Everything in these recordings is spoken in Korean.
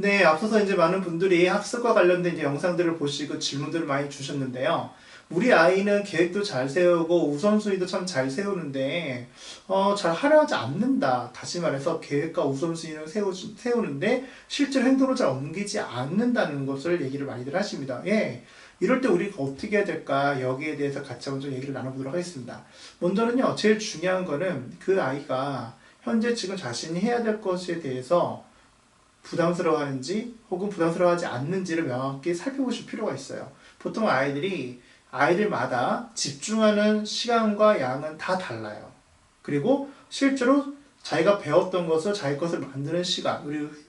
네, 앞서서 이제 많은 분들이 학습과 관련된 이제 영상들을 보시고 질문들을 많이 주셨는데요. 우리 아이는 계획도 잘 세우고 우선순위도 참 잘 세우는데, 잘 하려하지 않는다. 다시 말해서 계획과 우선순위를 세우는데 실제로 행동으로 잘 옮기지 않는다는 것을 얘기를 많이들 하십니다. 예. 이럴 때 우리가 어떻게 해야 될까? 여기에 대해서 같이 먼저 얘기를 나눠보도록 하겠습니다. 먼저는요, 제일 중요한 거는 그 아이가 현재 지금 자신이 해야 될 것에 대해서 부담스러워하는지 혹은 부담스러워하지 않는지를 명확히 살펴보실 필요가 있어요. 보통 아이들마다 집중하는 시간과 양은 다 달라요. 그리고 실제로 자기가 배웠던 것을 자기 것을 만드는 시간,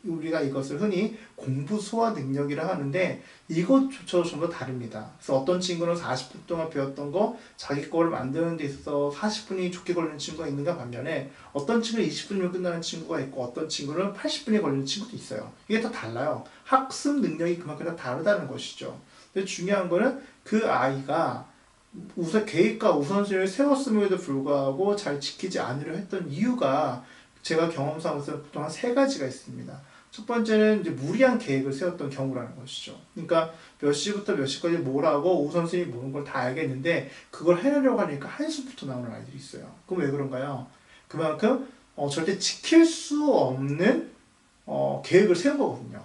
우리가 이것을 흔히 공부 소화 능력이라 하는데 이것조차도 전부 다릅니다. 그래서 어떤 친구는 40분 동안 배웠던 거 자기 거를 만드는 데 있어서 40분이 좋게 걸리는 친구가 있는가 반면에 어떤 친구는 20분이면 끝나는 친구가 있고 어떤 친구는 80분이 걸리는 친구도 있어요. 이게 다 달라요. 학습 능력이 그만큼 다 다르다는 것이죠. 근데 중요한 거는 그 아이가 우선 계획과 우선순위를 세웠음에도 불구하고 잘 지키지 않으려 했던 이유가 제가 경험상으로서 보통 한 세 가지가 있습니다. 첫 번째는 이제 무리한 계획을 세웠던 경우라는 것이죠. 그러니까 몇 시부터 몇 시까지 뭘 하고 우선순위 모르는 걸 다 알겠는데 그걸 해내려고 하니까 한시부터 나오는 아이들이 있어요. 그럼 왜 그런가요? 그만큼 절대 지킬 수 없는 계획을 세운 거거든요.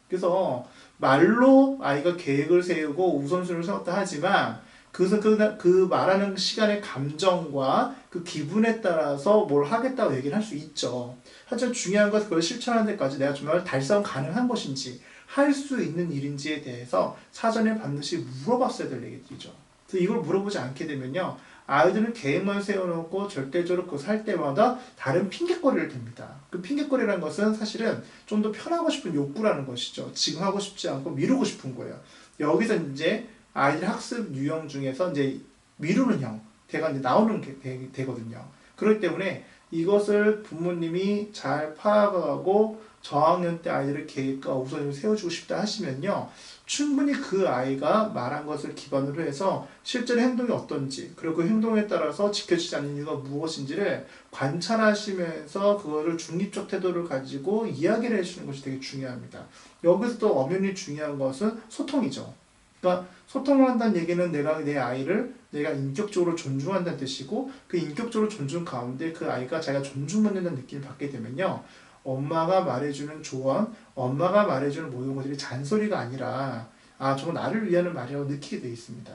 그래서 말로 아이가 계획을 세우고 우선순위를 세웠다 하지만 그래서 그 말하는 시간의 감정과 그 기분에 따라서 뭘 하겠다고 얘기를 할 수 있죠. 하지만 중요한 것은 그걸 실천하는 데까지 내가 정말 달성 가능한 것인지 할 수 있는 일인지에 대해서 사전에 반드시 물어봤어야 될 얘기들이죠. 그래서 이걸 물어보지 않게 되면요. 아이들은 계획만 세워놓고 절대적으로 그거 살 때마다 다른 핑계거리를 댑니다. 그 핑계거리라는 것은 사실은 좀 더 편하고 싶은 욕구라는 것이죠. 지금 하고 싶지 않고 미루고 싶은 거예요. 여기서 이제 아이들 학습 유형 중에서 이제 미루는 형태가 이제 나오는 게 되거든요. 그렇기 때문에 이것을 부모님이 잘 파악하고 저학년 때 아이들의 계획과 우선을 세워주고 싶다 하시면요. 충분히 그 아이가 말한 것을 기반으로 해서 실제로 행동이 어떤지 그리고 그 행동에 따라서 지켜지지 않는 이유가 무엇인지를 관찰하시면서 그거를 중립적 태도를 가지고 이야기를 해주는 것이 되게 중요합니다. 여기서 또 엄연히 중요한 것은 소통이죠. 그러니까 소통을 한다는 얘기는 내가 내 아이를 내가 인격적으로 존중한다는 뜻이고 그 인격적으로 존중 가운데 그 아이가 자기가 존중받는다는 느낌을 받게 되면요. 엄마가 말해주는 조언, 엄마가 말해주는 모든 것들이 잔소리가 아니라 아, 저거 나를 위하는 말이라고 느끼게 되어 있습니다.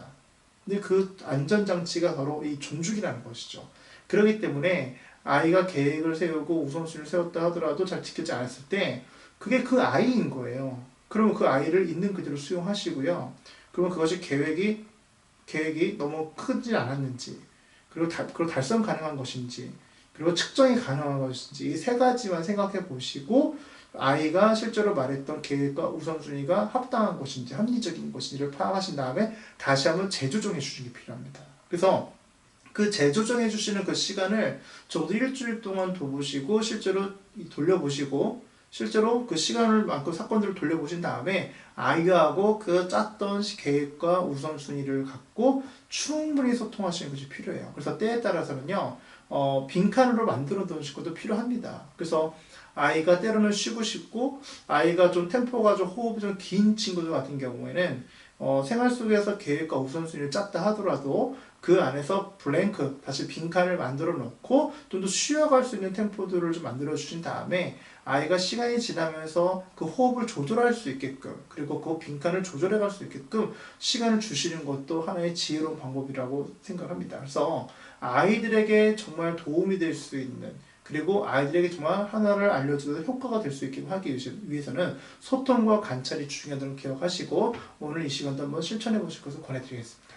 근데 그 안전장치가 바로 이 존중이라는 것이죠. 그렇기 때문에 아이가 계획을 세우고 우선순위를 세웠다 하더라도 잘 지키지 않았을 때 그게 그 아이인 거예요. 그러면 그 아이를 있는 그대로 수용하시고요. 그러면 그것이 계획이 너무 크지 않았는지, 그리고 달성 가능한 것인지, 그리고 측정이 가능한 것인지, 이 세 가지만 생각해 보시고, 아이가 실제로 말했던 계획과 우선순위가 합당한 것인지, 합리적인 것인지를 파악하신 다음에 다시 한번 재조정해 주시는 게 필요합니다. 그래서 그 재조정해 주시는 그 시간을 적어도 일주일 동안 둬보시고, 실제로 돌려보시고, 실제로 그 시간을 많고 사건들을 돌려보신 다음에 아이하고 그 짰던 계획과 우선순위를 갖고 충분히 소통하시는 것이 필요해요. 그래서 때에 따라서는요, 빈칸으로 만들어 두실 것도 필요합니다. 그래서 아이가 때로는 쉬고 싶고, 아이가 좀 템포가 좀 호흡이 좀 긴 친구들 같은 경우에는 생활 속에서 계획과 우선순위를 짰다 하더라도 그 안에서 블랭크, 다시 빈칸을 만들어 놓고 좀 더 쉬어갈 수 있는 템포들을 좀 만들어 주신 다음에 아이가 시간이 지나면서 그 호흡을 조절할 수 있게끔 그리고 그 빈칸을 조절해 갈 수 있게끔 시간을 주시는 것도 하나의 지혜로운 방법이라고 생각합니다. 그래서 아이들에게 정말 도움이 될 수 있는 그리고 아이들에게 정말 하나를 알려줘도 효과가 될 수 있게 하기 위해서는 소통과 관찰이 중요하다는 걸 기억하시고 오늘 이 시간도 한번 실천해 보실 것을 권해드리겠습니다.